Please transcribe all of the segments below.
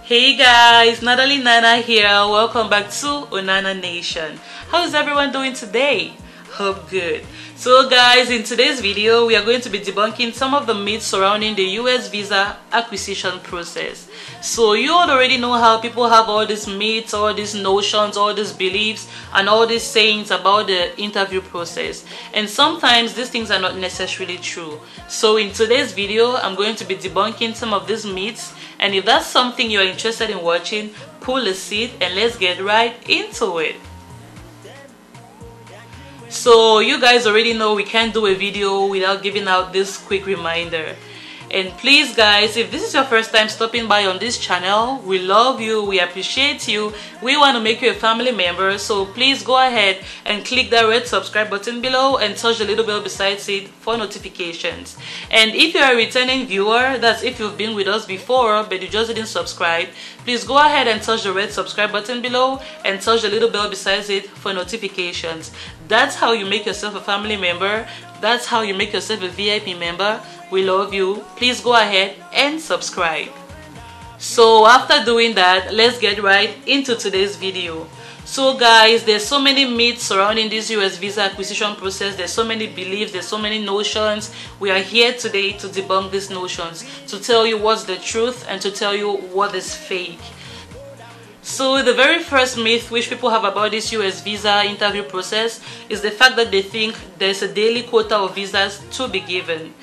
Hey guys, Natalie Nana here. Welcome back to Onana Nation. How is everyone doing today? Hope good. So guys, in today's video we are going to be debunking some of the myths surrounding the US visa acquisition process. So you all already know how people have all these myths, all these notions, all these beliefs and all these sayings about the interview process, and sometimes these things are not necessarily true. So in today's video I'm going to be debunking some of these myths, and if that's something you're interested in watching, pull a seat and let's get right into it. So you guys already know we can't do a video without giving out this quick reminder. And please guys, if this is your first time stopping by on this channel, we love you, we appreciate you, we want to make you a family member, so please go ahead and click that red subscribe button below and touch the little bell beside it for notifications. And if you're a returning viewer, that's if you've been with us before but you just didn't subscribe, please go ahead and touch the red subscribe button below and touch the little bell beside it for notifications. That's how you make yourself a family member. That's how you make yourself a VIP member. We love you. Please go ahead and subscribe. So after doing that, let's get right into today's video. So guys, there's so many myths surrounding this US visa acquisition process. There's so many beliefs, there's so many notions. We are here today to debunk these notions, to tell you what's the truth and to tell you what is fake. So the very first myth which people have about this US visa interview process is the fact that they think there's a daily quota of visas to be given.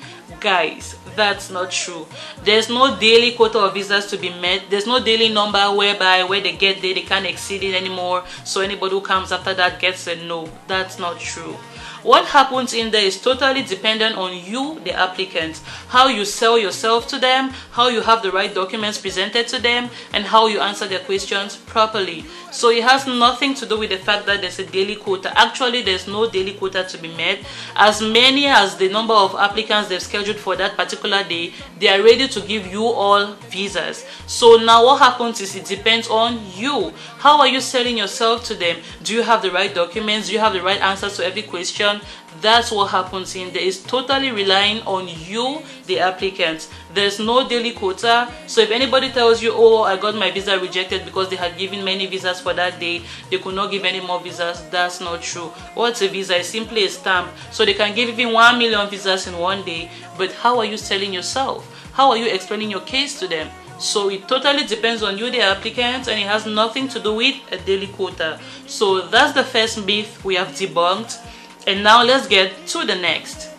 Guys, that's not true. There's no daily quota of visas to be met. There's no daily number whereby where they get there they can't exceed it anymore, so anybody who comes after that gets a no. That's not true. What happens in there is totally dependent on you, the applicant, how you sell yourself to them, how you have the right documents presented to them, and how you answer their questions properly. So it has nothing to do with the fact that there's a daily quota. Actually, there's no daily quota to be met. As many as the number of applicants they've scheduled for that particular day, they are ready to give you all visas. So now what happens is it depends on you. How are you selling yourself to them? Do you have the right documents? Do you have the right answers to every question? That's what happens in there. It's totally relying on you, the applicant. There's no daily quota. So if anybody tells you, oh, I got my visa rejected because they had given many visas for that day, they could not give any more visas, that's not true. What's a visa? It's simply a stamp. So they can give even 1 million visas in one day, but how are you selling yourself? How are you explaining your case to them? So it totally depends on you, the applicant, and it has nothing to do with a daily quota. So that's the first myth we have debunked. And now let's get to the next.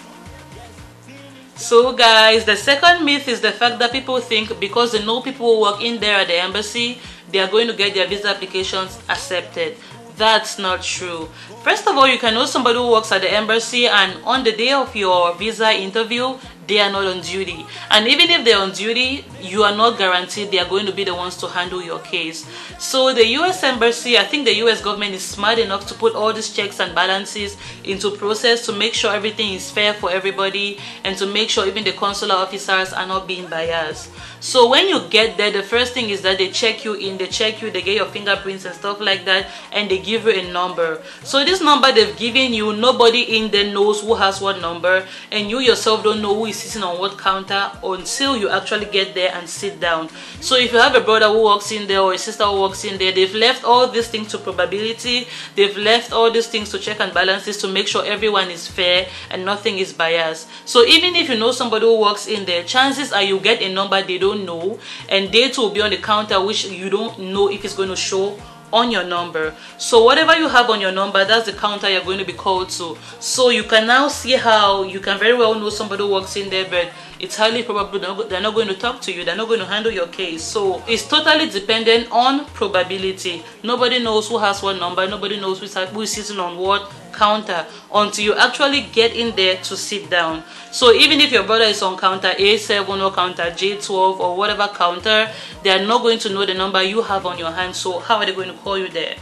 So guys, the second myth is the fact that people think because they know people who work in there at the embassy, they are going to get their visa applications accepted. That's not true. First of all, you can know somebody who works at the embassy and on the day of your visa interview, they are not on duty. And even if they're on duty, you are not guaranteed they are going to be the ones to handle your case. So the US Embassy, I think the US government is smart enough to put all these checks and balances into process to make sure everything is fair for everybody and to make sure even the consular officers are not being biased. So when you get there, the first thing is that they check you in, they check you, they get your fingerprints and stuff like that, and they give you a number. So this number they've given you, nobody in there knows who has what number, and you yourself don't know who is sitting on what counter until you actually get there and sit down. So if you have a brother who walks in there or a sister who walks in there, they've left all these things to probability, they've left all these things to check and balances to make sure everyone is fair and nothing is biased. So even if you know somebody who walks in there, chances are you get a number they don't know, and they too will be on the counter which you don't know if it's going to show on your number. So whatever you have on your number, that's the counter you're going to be called to. So you can now see how you can very well know somebody who walks in there, but it's highly probable they're not going to talk to you, they're not going to handle your case. So it's totally dependent on probability. Nobody knows who has what number, nobody knows who is sitting on what counter until you actually get in there to sit down. So even if your brother is on counter A7 or counter J12 or whatever counter, they are not going to know the number you have on your hand. So how are they going to call you there?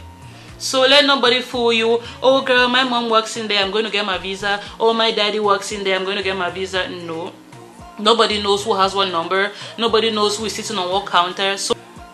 So let nobody fool you. Oh girl, my mom works in there, I'm going to get my visa. Oh, my daddy works in there, I'm going to get my visa. No, nobody knows who has what number, nobody knows who is sitting on what counter.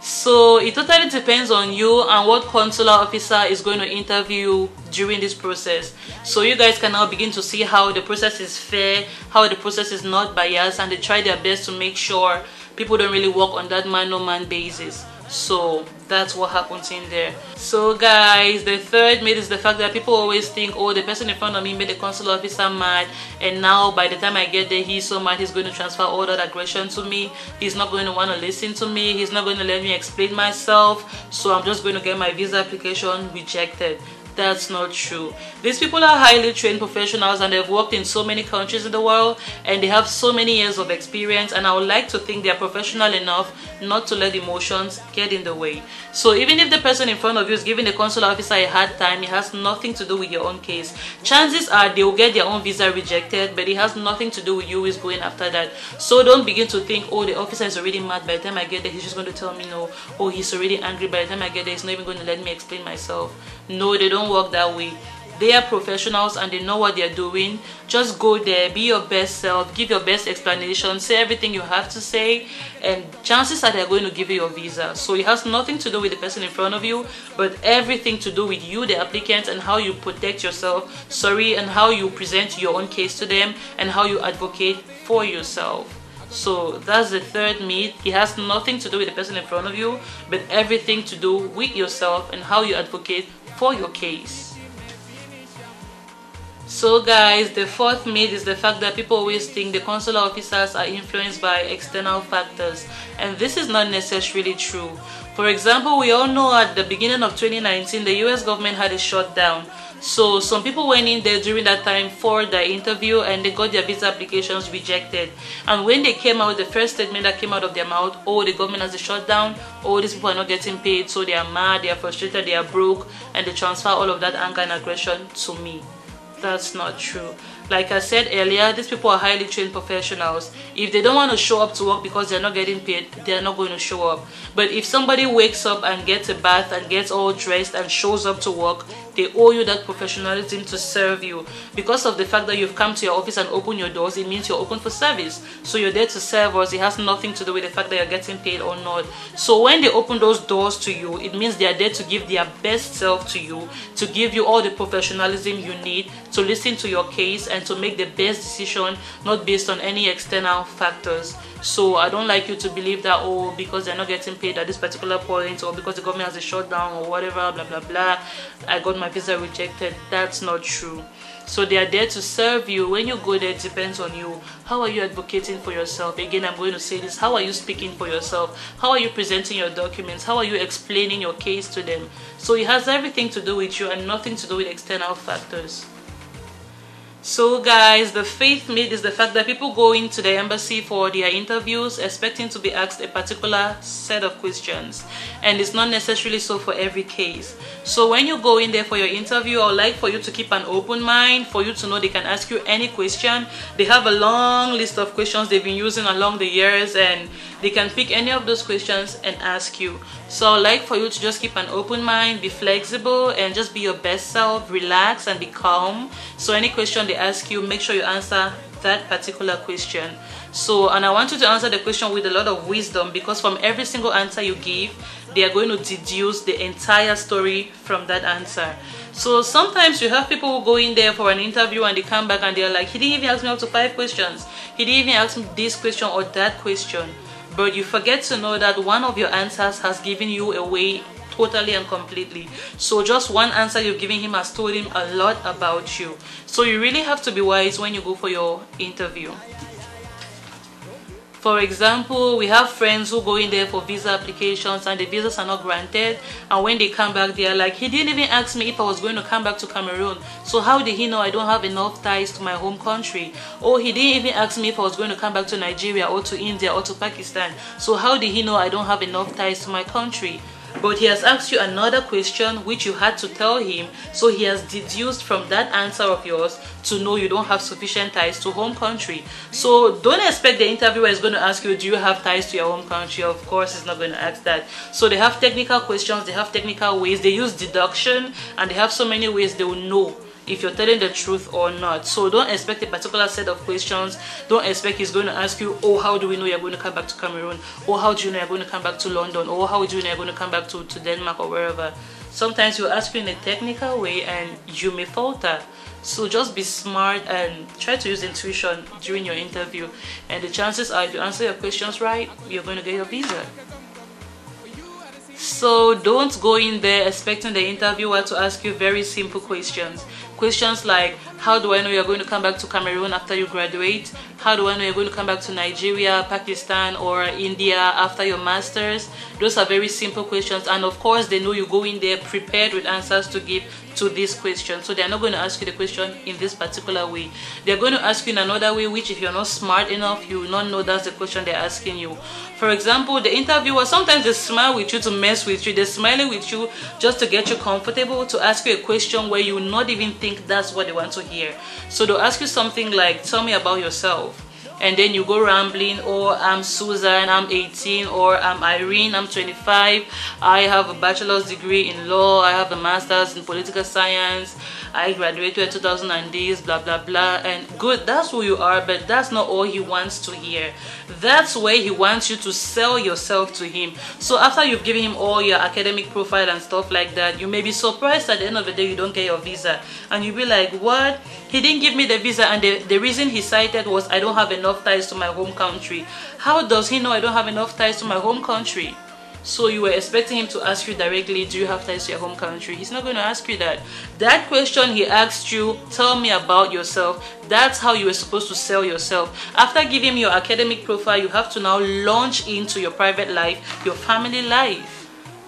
So it totally depends on you and what consular officer is going to interview you during this process. So you guys can now begin to see how the process is fair, how the process is not biased, and they try their best to make sure people don't really work on that man-no-man basis. So that's what happens in there. So guys, the third myth is the fact that people always think, oh, the person in front of me made the consular officer mad, and now by the time I get there, he's so mad he's going to transfer all that aggression to me. He's not going to want to listen to me. He's not going to let me explain myself. So I'm just going to get my visa application rejected. That's not true. These people are highly trained professionals, and they've worked in so many countries in the world, and they have so many years of experience, and I would like to think they're professional enough not to let emotions get in the way. So even if the person in front of you is giving the consular officer a hard time, it has nothing to do with your own case. Chances are they will get their own visa rejected, but it has nothing to do with you who is going after that. So don't begin to think, oh, the officer is already mad, by the time I get there he's just going to tell me no. Oh, he's already angry, by the time I get there he's not even going to let me explain myself. No, they don't work that way. They are professionals and they know what they're doing. Just go there, be your best self, give your best explanation, say everything you have to say, and chances are they're going to give you your visa. So it has nothing to do with the person in front of you, but everything to do with you, the applicant, and how you protect yourself, and how you present your own case to them, and how you advocate for yourself. So that's the third myth. It has nothing to do with the person in front of you, but everything to do with yourself and how you advocate for your case. So guys, the fourth myth is the fact that people always think the consular officers are influenced by external factors, and this is not necessarily true. For example, we all know at the beginning of 2019 the US government had a shutdown. So some people went in there during that time for the interview and they got their visa applications rejected. And when they came out, the first statement that came out of their mouth, oh, the government has a shutdown, oh, these people are not getting paid, so they are mad, they are frustrated, they are broke, and they transfer all of that anger and aggression to me. That's not true. Like I said earlier, these people are highly trained professionals. If they don't want to show up to work because they're not getting paid, they're not going to show up. But if somebody wakes up and gets a bath and gets all dressed and shows up to work, they owe you that professionalism to serve you. Because of the fact that you've come to your office and opened your doors, it means you're open for service. So you're there to serve us. It has nothing to do with the fact that you're getting paid or not. So when they open those doors to you, it means they are there to give their best self to you, to give you all the professionalism you need, to listen to your case, and to make the best decision, not based on any external factors. So I don't like you to believe that, oh, because they're not getting paid at this particular point, or because the government has a shutdown or whatever, blah blah blah, I got my visa rejected. That's not true. So they are there to serve you. When you go there, it depends on you. How are you advocating for yourself? Again, I'm going to say this. How are you speaking for yourself? How are you presenting your documents? How are you explaining your case to them? So it has everything to do with you and nothing to do with external factors. So guys, the fifth myth is the fact that people go into the embassy for their interviews expecting to be asked a particular set of questions, and it's not necessarily so for every case. So when you go in there for your interview, I would like for you to keep an open mind, for you to know they can ask you any question. They have a long list of questions they've been using along the years, and they can pick any of those questions and ask you. So I would like for you to just keep an open mind, be flexible, and just be your best self, relax and be calm. So any question they ask you, make sure you answer that particular question. So, and I want you to answer the question with a lot of wisdom, because from every single answer you give, they are going to deduce the entire story from that answer. So sometimes you have people who go in there for an interview and they come back and they're like, he didn't even ask me up to 5 questions. He didn't even ask me this question or that question. But you forget to know that one of your answers has given you away totally and completely. So just one answer you've given him has told him a lot about you. So you really have to be wise when you go for your interview. For example, we have friends who go in there for visa applications and the visas are not granted, and when they come back they are like, he didn't even ask me if I was going to come back to Cameroon, so how did he know I don't have enough ties to my home country? Or he didn't even ask me if I was going to come back to Nigeria or to India or to Pakistan, so how did he know I don't have enough ties to my country? But he has asked you another question which you had to tell him, so he has deduced from that answer of yours to know you don't have sufficient ties to home country. So don't expect the interviewer is going to ask you, do you have ties to your home country? Of course he's not going to ask that. So they have technical questions, they have technical ways, they use deduction, and they have so many ways they will know if you're telling the truth or not. So don't expect a particular set of questions. Don't expect he's going to ask you, oh, how do we know you're going to come back to Cameroon? Or how do you know you're going to come back to London? Or how do you know you're going to come back to Denmark or wherever? Sometimes he'll ask you in a technical way and you may falter. So just be smart and try to use intuition during your interview, and the chances are if you answer your questions right, you're going to get your visa. So don't go in there expecting the interviewer to ask you very simple questions. Questions like, how do I know you're going to come back to Cameroon after you graduate? How do I know you're going to come back to Nigeria, Pakistan, or India after your masters? Those are very simple questions, and of course they know you go in there prepared with answers to give to this question. So they're not going to ask you the question in this particular way. They're going to ask you in another way, which if you're not smart enough, you will not know that's the question they're asking you. For example, the interviewer, sometimes they smile with you to mess with you. They're smiling with you just to get you comfortable, to ask you a question where you will not even think that's what they want to hear. So they'll ask you something like, tell me about yourself. And then you go rambling, or I'm Susan, I'm 18, or I'm Irene, I'm 25, I have a bachelor's degree in law, I have a master's in political science, I graduated in 2000 and this, blah blah blah. And good, that's who you are, but that's not all he wants to hear. That's where he wants you to sell yourself to him. So after you've given him all your academic profile and stuff like that, you may be surprised at the end of the day you don't get your visa, and you'll be like, what? He didn't give me the visa, and the reason he cited was, I don't have enough ties to my home country. How does he know I don't have enough ties to my home country? So you were expecting him to ask you directly, do you have ties to your home country? He's not going to ask you that. That question he asked you, tell me about yourself, that's how you were supposed to sell yourself. After giving him your academic profile, you have to now launch into your private life, your family life.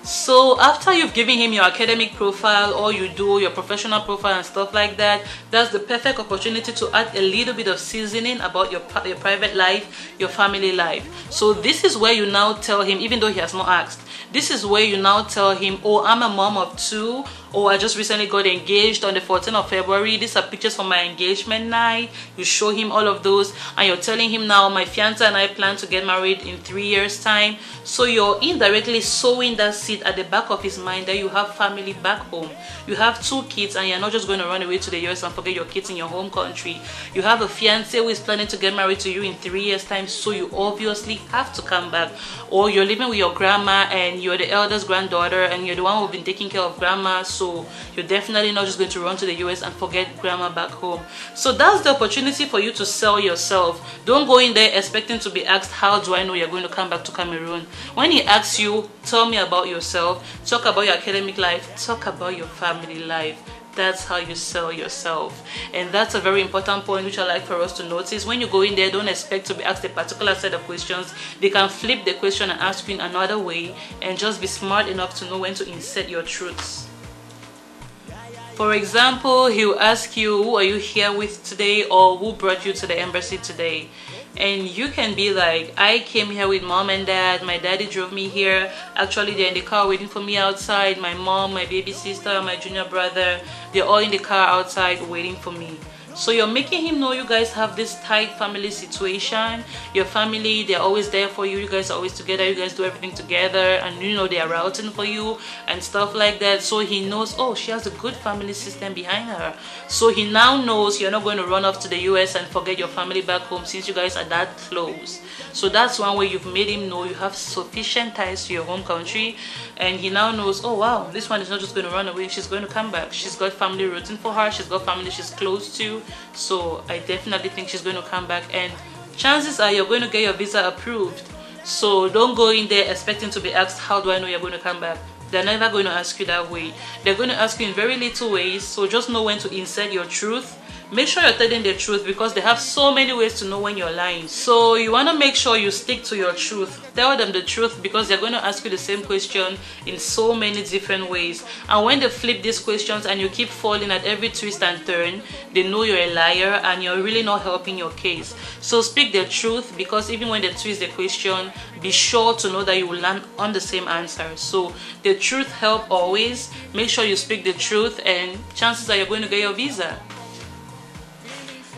So after you've given him your academic profile, or you do your professional profile and stuff like that, that's the perfect opportunity to add a little bit of seasoning about your private life, your family life. So this is where you now tell him, even though he has not asked, this is where you now tell him, oh, I'm a mom of 2, or I just recently got engaged on the 14th of February. These are pictures from my engagement night. You show him all of those, and you're telling him now, my fiance and I plan to get married in 3 years time. So you're indirectly sowing that seed at the back of his mind that you have family back home. You have 2 kids, and you're not just going to run away to the US and forget your kids in your home country. You have a fiance who is planning to get married to you in 3 years time, so you obviously have to come back. Or you're living with your grandma, and you're the eldest granddaughter, and you're the one who's been taking care of grandma, so you're definitely not just going to run to the US and forget grandma back home. So that's the opportunity for you to sell yourself. Don't go in there expecting to be asked, how do I know you're going to come back to Cameroon? When he asks you, tell me about yourself, talk about your academic life, talk about your family life. That's how you sell yourself. And that's a very important point which I like for us to notice. When you go in there, don't expect to be asked a particular set of questions. They can flip the question and ask you in another way, and just be smart enough to know when to insert your truths. For example, he'll ask you, who are you here with today, or who brought you to the embassy today? And you can be like, I came here with mom and dad, my daddy drove me here, actually they're in the car waiting for me outside, my mom, my baby sister, my junior brother, they're all in the car outside waiting for me. So you're making him know you guys have this tight family situation. Your family, they're always there for you. You guys are always together. You guys do everything together, and you know they're routing for you and stuff like that. So he knows, oh, she has a good family system behind her. So he now knows you're not going to run off to the US and forget your family back home, since you guys are that close. So that's one way you've made him know you have sufficient ties to your home country. And he now knows, oh wow, this one is not just going to run away, she's going to come back. She's got family rooting for her, she's got family she's close to. So I definitely think she's going to come back, and chances are you're going to get your visa approved. So don't go in there expecting to be asked, how do I know you're going to come back? They're never going to ask you that way. They're going to ask you in very little ways. So just know when to insert your truth. Make sure you're telling the truth, because they have so many ways to know when you're lying. So you want to make sure you stick to your truth. Tell them the truth, because they're going to ask you the same question in so many different ways. And when they flip these questions and you keep falling at every twist and turn, they know you're a liar and you're really not helping your case. So speak the truth, because even when they twist the question, be sure to know that you will land on the same answer. So the truth helps always. Make sure you speak the truth, and chances are you're going to get your visa.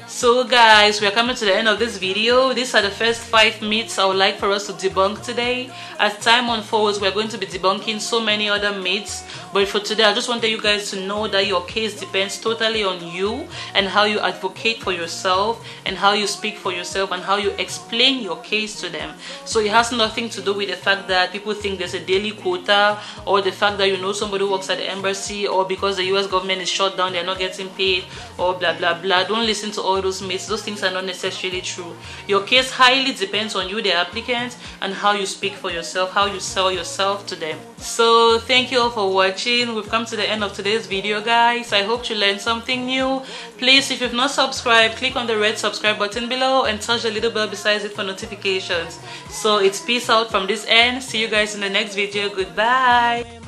So guys, we are coming to the end of this video. These are the first 5 myths I would like for us to debunk today. As time unfolds, we're going to be debunking so many other myths, but for today I just wanted you guys to know that your case depends totally on you, and how you advocate for yourself, and how you speak for yourself, and how you explain your case to them. So it has nothing to do with the fact that people think there's a daily quota, or the fact that you know somebody who works at the embassy, or because the US government is shut down they're not getting paid, or blah blah blah. Don't listen to all those myths. Those things are not necessarily true. Your case highly depends on you, the applicant, and how you speak for yourself, how you sell yourself to them. So thank you all for watching. We've come to the end of today's video, guys. I hope you learned something new. Please, if you've not subscribed, click on the red subscribe button below and touch the little bell beside it for notifications. So it's peace out from this end. See you guys in the next video. Goodbye.